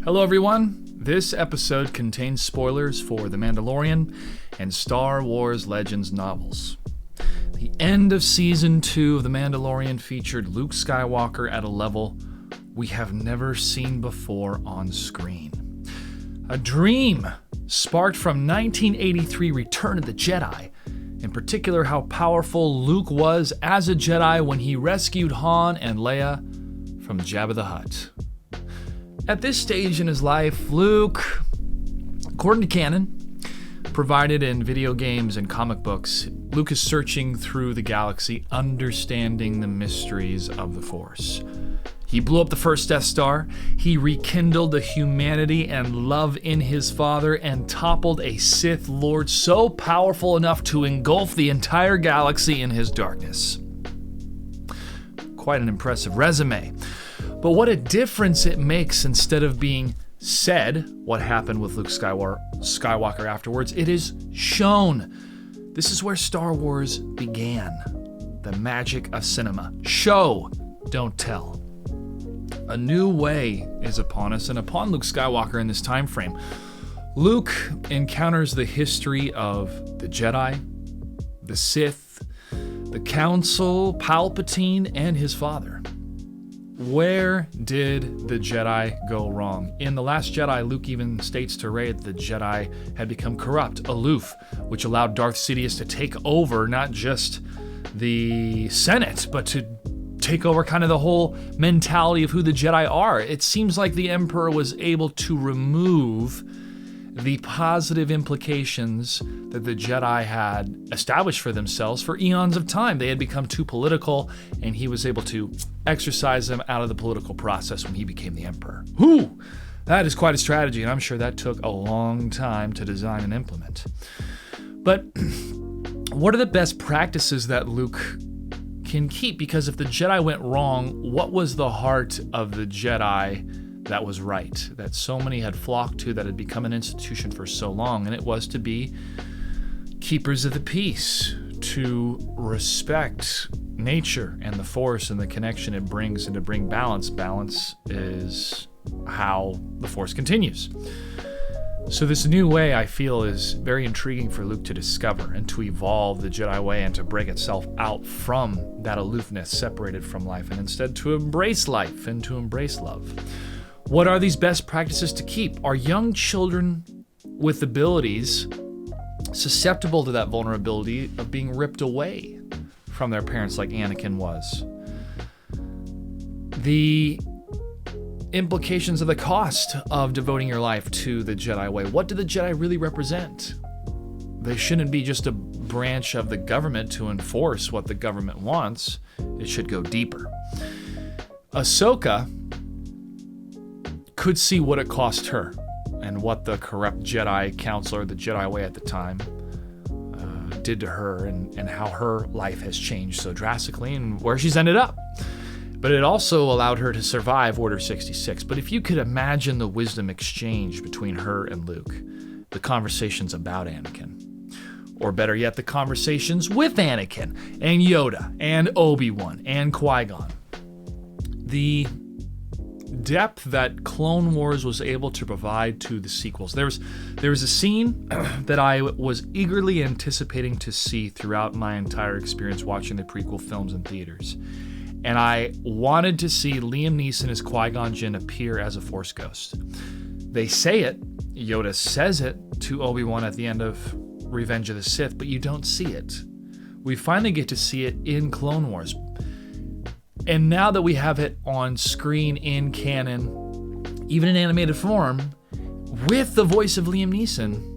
Hello everyone, this episode contains spoilers for The Mandalorian and Star Wars Legends novels. The end of Season 2 of The Mandalorian featured Luke Skywalker at a level we have never seen before on screen. A dream sparked from 1983 Return of the Jedi, in particular how powerful Luke was as a Jedi when he rescued Han and Leia from Jabba the Hutt. At this stage in his life, Luke, according to canon, provided in video games and comic books, Luke is searching through the galaxy, understanding the mysteries of the Force. He blew up the first Death Star, he rekindled the humanity and love in his father, and toppled a Sith Lord so powerful enough to engulf the entire galaxy in his darkness. Quite an impressive resume. But what a difference it makes instead of being said what happened with Luke Skywalker afterwards. It is shown. This is where Star Wars began. The magic of cinema. Show, don't tell. A new way is upon us and upon Luke Skywalker in this time frame. Luke encounters the history of the Jedi, the Sith, the Council, Palpatine, and his father. Where did the Jedi go wrong? In The Last Jedi, Luke even states to Rey that the Jedi had become corrupt, aloof, which allowed Darth Sidious to take over not just the Senate, but to take over kind of the whole mentality of who the Jedi are. It seems like the Emperor was able to remove the positive implications that the Jedi had established for themselves for eons of time. They had become too political, and he was able to exercise them out of the political process when he became the Emperor. Whew! That is quite a strategy, and I'm sure that took a long time to design and implement. But what are the best practices that Luke can keep? Because if the Jedi went wrong, what was the heart of the Jedi that was right, that so many had flocked to, that had become an institution for so long? And it was to be keepers of the peace, to respect nature and the Force and the connection it brings, and to bring balance. Balance is how the Force continues. So this new way, I feel, is very intriguing for Luke to discover and to evolve the Jedi way and to break itself out from that aloofness separated from life, and instead to embrace life and to embrace love. What are these best practices to keep? Are young children with abilities susceptible to that vulnerability of being ripped away from their parents like Anakin was? The implications of the cost of devoting your life to the Jedi way. What do the Jedi really represent? They shouldn't be just a branch of the government to enforce what the government wants. It should go deeper. Ahsoka could see what it cost her and what the corrupt Jedi Council, or the Jedi way at the time, did to her, and how her life has changed so drastically and where she's ended up. But it also allowed her to survive Order 66. But if you could imagine the wisdom exchange between her and Luke, the conversations about Anakin, or better yet, the conversations with Anakin and Yoda and Obi-Wan and Qui-Gon, the depth that Clone Wars was able to provide to the sequels. There was a scene that I was eagerly anticipating to see throughout my entire experience watching the prequel films in theaters. And I wanted to see Liam Neeson as Qui-Gon Jinn appear as a Force ghost. They say it, Yoda says it to Obi-Wan at the end of Revenge of the Sith, but you don't see it. We finally get to see it in Clone Wars. And now that we have it on screen in canon, even in animated form, with the voice of Liam Neeson,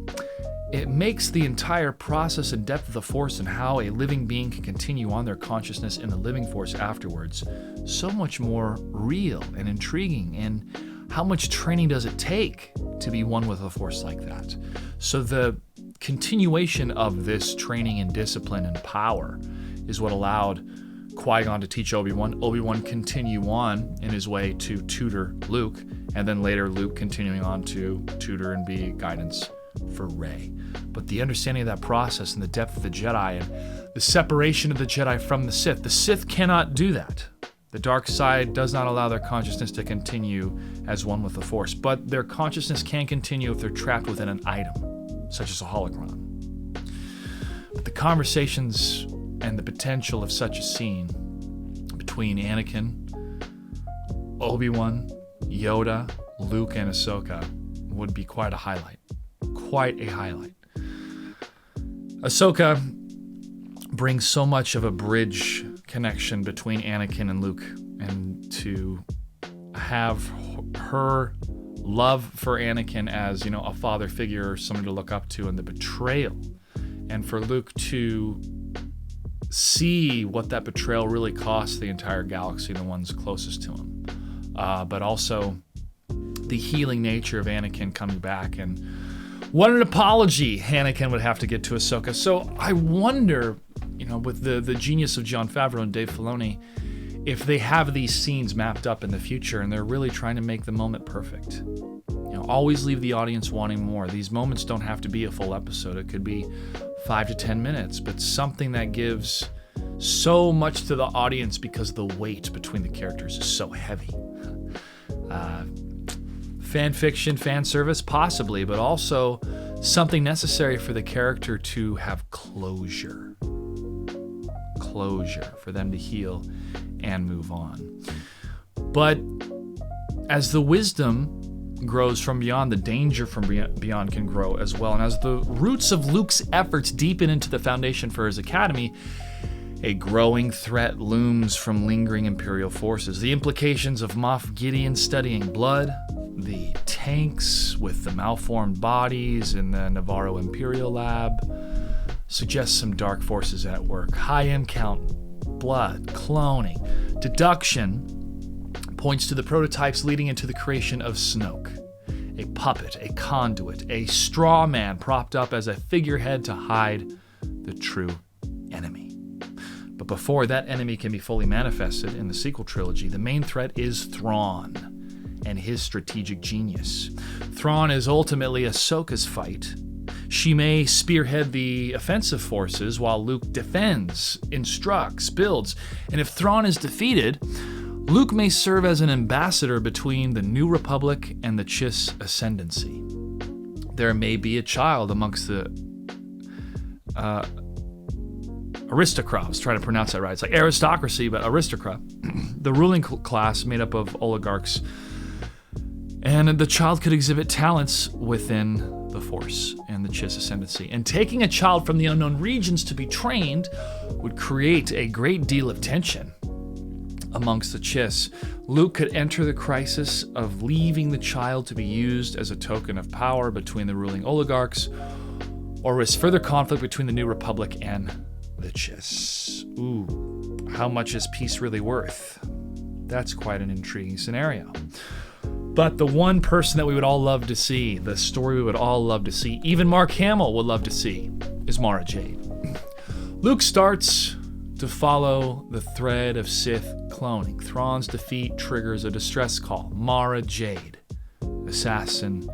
it makes the entire process and depth of the Force and how a living being can continue on their consciousness in the living Force afterwards so much more real and intriguing. And how much training does it take to be one with a Force like that? So the continuation of this training and discipline and power is what allowed Qui-Gon to teach Obi-Wan, Obi-Wan continue on in his way to tutor Luke, and then later Luke continuing on to tutor and be guidance for Rey. But the understanding of that process and the depth of the Jedi and the separation of the Jedi from the Sith cannot do that. The dark side does not allow their consciousness to continue as one with the Force, but their consciousness can continue if they're trapped within an item, such as a holocron. But the conversations and the potential of such a scene between Anakin, Obi-Wan, Yoda, Luke, and Ahsoka would be quite a highlight. Quite a highlight. Ahsoka brings so much of a bridge connection between Anakin and Luke, and to have her love for Anakin as, a father figure, someone to look up to, and the betrayal, and for Luke to see what that betrayal really cost the entire galaxy, the ones closest to him, but also the healing nature of Anakin coming back, and what an apology Anakin would have to get to Ahsoka. So I wonder, with the genius of Jon Favreau and Dave Filoni, if they have these scenes mapped up in the future and they're really trying to make the moment perfect. Always leave the audience wanting more. These moments don't have to be a full episode. It could be 5 to 10 minutes, but something that gives so much to the audience because the weight between the characters is so heavy. Fan fiction, fan service, possibly, but also something necessary for the character to have closure, for them to heal and move on. But as the wisdom grows from beyond, the danger from beyond can grow as well. And as the roots of Luke's efforts deepen into the foundation for his academy, a growing threat looms from lingering Imperial forces. The implications of Moff Gideon studying blood, the tanks with the malformed bodies in the Navarro Imperial lab suggest some dark forces at work. High M count, blood, cloning, deduction points to the prototypes leading into the creation of Snoke, a puppet, a conduit, a straw man propped up as a figurehead to hide the true enemy. But before that enemy can be fully manifested in the sequel trilogy, the main threat is Thrawn and his strategic genius. Thrawn is ultimately Ahsoka's fight. She may spearhead the offensive forces while Luke defends, instructs, builds. And if Thrawn is defeated, Luke may serve as an ambassador between the New Republic and the Chiss ascendancy. There may be a child amongst the aristocrats. I was trying to pronounce that right. It's like aristocracy, but aristocrat. The ruling class made up of oligarchs. And the child could exhibit talents within the Force and the Chiss ascendancy. And taking a child from the unknown regions to be trained would create a great deal of tension amongst the Chiss. Luke could enter the crisis of leaving the child to be used as a token of power between the ruling oligarchs, or risk further conflict between the New Republic and the Chiss. Ooh, how much is peace really worth? That's quite an intriguing scenario. But the one person that we would all love to see, the story we would all love to see, even Mark Hamill would love to see, is Mara Jade. Luke starts to follow the thread of Sith cloning. Thrawn's defeat triggers a distress call. Mara Jade, assassin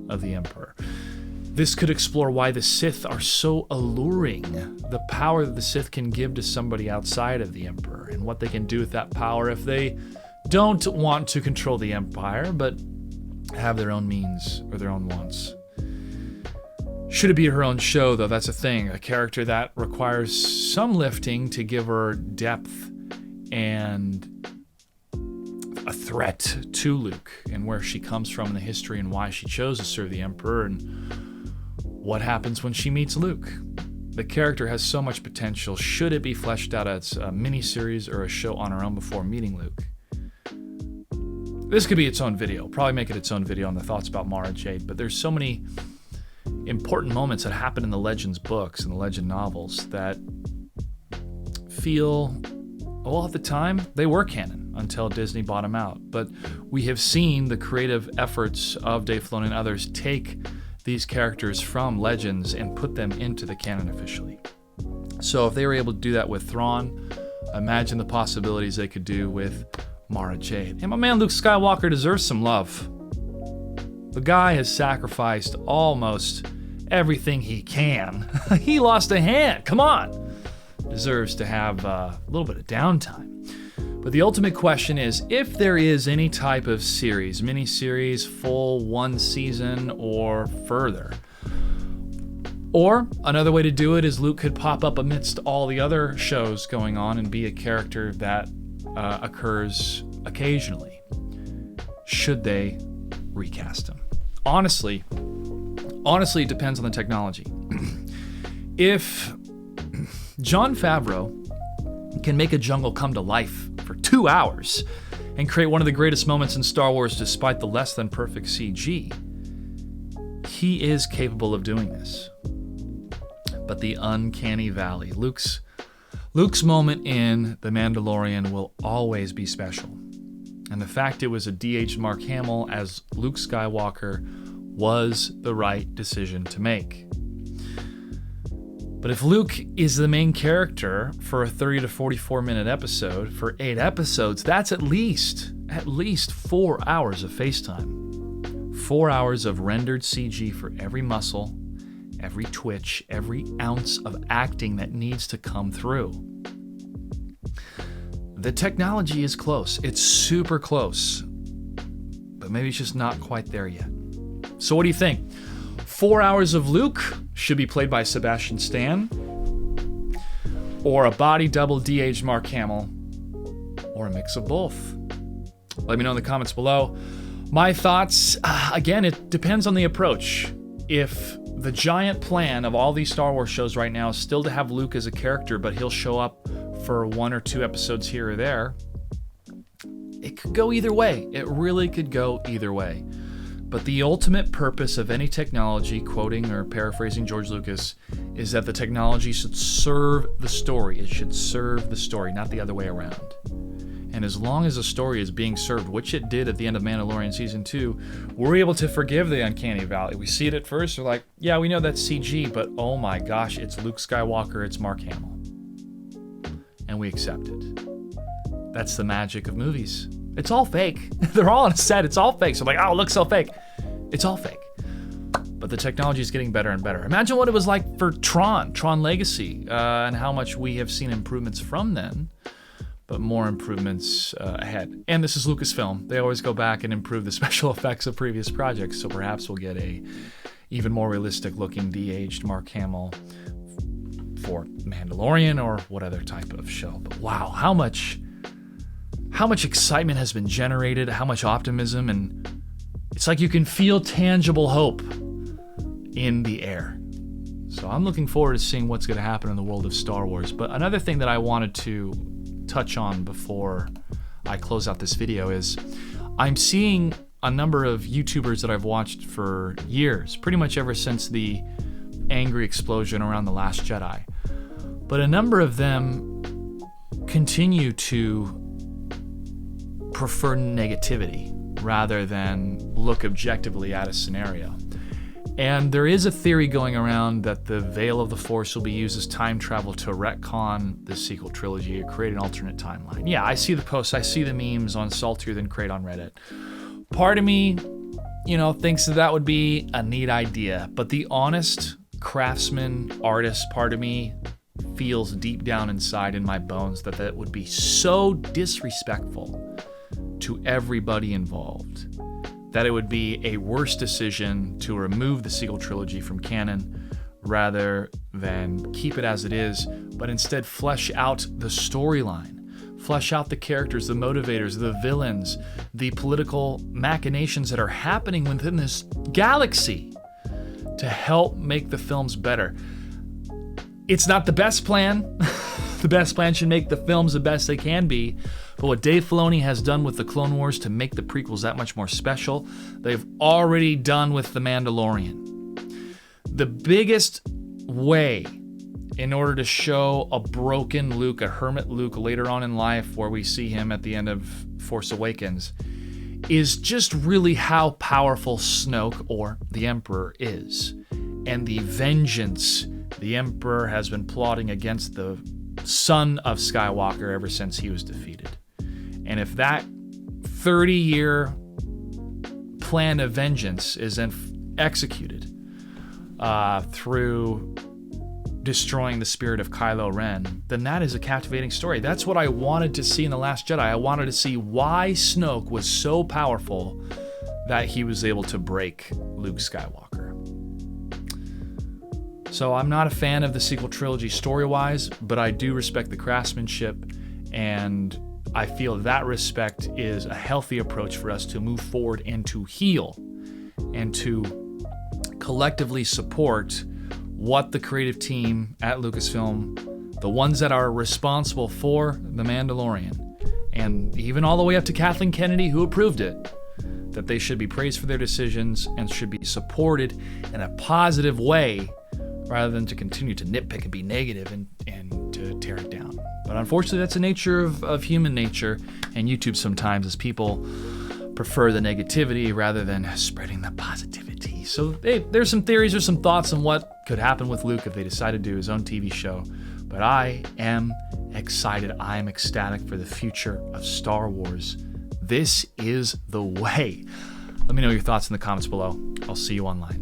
of the Emperor. This could explore why the Sith are so alluring, the power that the Sith can give to somebody outside of the Emperor, and what they can do with that power if they don't want to control the Empire, but have their own means or their own wants. Should it be her own show, though? That's a thing. A character that requires some lifting to give her depth and a threat to Luke, and where she comes from in the history and why she chose to serve the Emperor, and what happens when she meets Luke. The character has so much potential. Should it be fleshed out as a miniseries or a show on her own before meeting Luke? This could be its own video. Probably make it its own video on the thoughts about Mara Jade, but there's so many important moments that happen in the Legends books and the Legend novels that feel, well, at the time, they were canon until Disney bought them out. But we have seen the creative efforts of Dave Filoni and others take these characters from Legends and put them into the canon officially. So if they were able to do that with Thrawn, imagine the possibilities they could do with Mara Jade. And my man Luke Skywalker deserves some love. The guy has sacrificed almost everything he can. He lost a hand. Come on. Deserves to have a little bit of downtime. But the ultimate question is, if there is any type of series, miniseries, full one season or further, or another way to do it is Luke could pop up amidst all the other shows going on and be a character that occurs occasionally. Should they recast him? Honestly, it depends on the technology. If Jon Favreau can make a jungle come to life for 2 hours and create one of the greatest moments in Star Wars despite the less than perfect CG, he is capable of doing this. But the uncanny valley, Luke's moment in The Mandalorian will always be special. And the fact it was a de-aged Mark Hamill as Luke Skywalker was the right decision to make. But if Luke is the main character for a 30 to 44 minute episode, for 8 episodes, that's at least 4 hours of FaceTime. 4 hours of rendered CG for every muscle, every twitch, every ounce of acting that needs to come through. The technology is close. It's super close. But maybe it's just not quite there yet. So what do you think? 4 hours of Luke should be played by Sebastian Stan, or a body double de-aged Mark Hamill, or a mix of both? Let me know in the comments below. My thoughts, again, it depends on the approach. If the giant plan of all these Star Wars shows right now is still to have Luke as a character, but he'll show up for 1 or 2 episodes here or there, it could go either way. It really could go either way. But the ultimate purpose of any technology, quoting or paraphrasing George Lucas, is that the technology should serve the story. It should serve the story, not the other way around. And as long as the story is being served, which it did at the end of Mandalorian Season 2, we're able to forgive the uncanny valley. We see it at first, we're like, yeah, we know that's CG, but oh my gosh, it's Luke Skywalker, it's Mark Hamill. And we accept it. That's the magic of movies. It's all fake. They're all on a set, it's all fake. So I'm like, oh, it looks so fake. It's all fake. But the technology is getting better and better. Imagine what it was like for Tron Legacy, and how much we have seen improvements from then, but more improvements ahead. And this is Lucasfilm. They always go back and improve the special effects of previous projects, so perhaps we'll get a even more realistic looking de-aged Mark Hamill for Mandalorian or what other type of show. But wow, how much excitement has been generated, how much optimism, and it's like you can feel tangible hope in the air. So I'm looking forward to seeing what's going to happen in the world of Star Wars. But another thing that I wanted to touch on before I close out this video is I'm seeing a number of YouTubers that I've watched for years, pretty much ever since the angry explosion around The Last Jedi. But a number of them continue to prefer negativity rather than look objectively at a scenario. And there is a theory going around that the Veil of the Force will be used as time travel to retcon the sequel trilogy or create an alternate timeline. Yeah, I see the posts, I see the memes on Saltier Than Crate on Reddit. Part of me, thinks that would be a neat idea, but the honest craftsman, artist part of me feels deep down inside in my bones that would be so disrespectful to everybody involved, that it would be a worse decision to remove the sequel trilogy from canon rather than keep it as it is, but instead flesh out the storyline, flesh out the characters, the motivators, the villains, the political machinations that are happening within this galaxy to help make the films better. It's not the best plan. The best plan should make the films the best they can be. But what Dave Filoni has done with the Clone Wars to make the prequels that much more special, they've already done with The Mandalorian. The biggest way in order to show a broken Luke, a hermit Luke later on in life, where we see him at the end of Force Awakens, is just really how powerful Snoke, or the Emperor, is. And the vengeance the Emperor has been plotting against the son of Skywalker ever since he was defeated. And if that 30-year plan of vengeance is then executed through destroying the spirit of Kylo Ren, then that is a captivating story. That's what I wanted to see in The Last Jedi. I wanted to see why Snoke was so powerful that he was able to break Luke Skywalker. So I'm not a fan of the sequel trilogy story-wise, but I do respect the craftsmanship, and I feel that respect is a healthy approach for us to move forward and to heal and to collectively support what the creative team at Lucasfilm, the ones that are responsible for The Mandalorian, and even all the way up to Kathleen Kennedy, who approved it, that they should be praised for their decisions and should be supported in a positive way rather than to continue to nitpick and be negative and to tear it down. But unfortunately, that's the nature of human nature and YouTube sometimes, as people prefer the negativity rather than spreading the positivity. So there's some theories or some thoughts on what could happen with Luke if they decide to do his own TV show. But I am excited. I am ecstatic for the future of Star Wars. This is the way. Let me know your thoughts in the comments below. I'll see you online.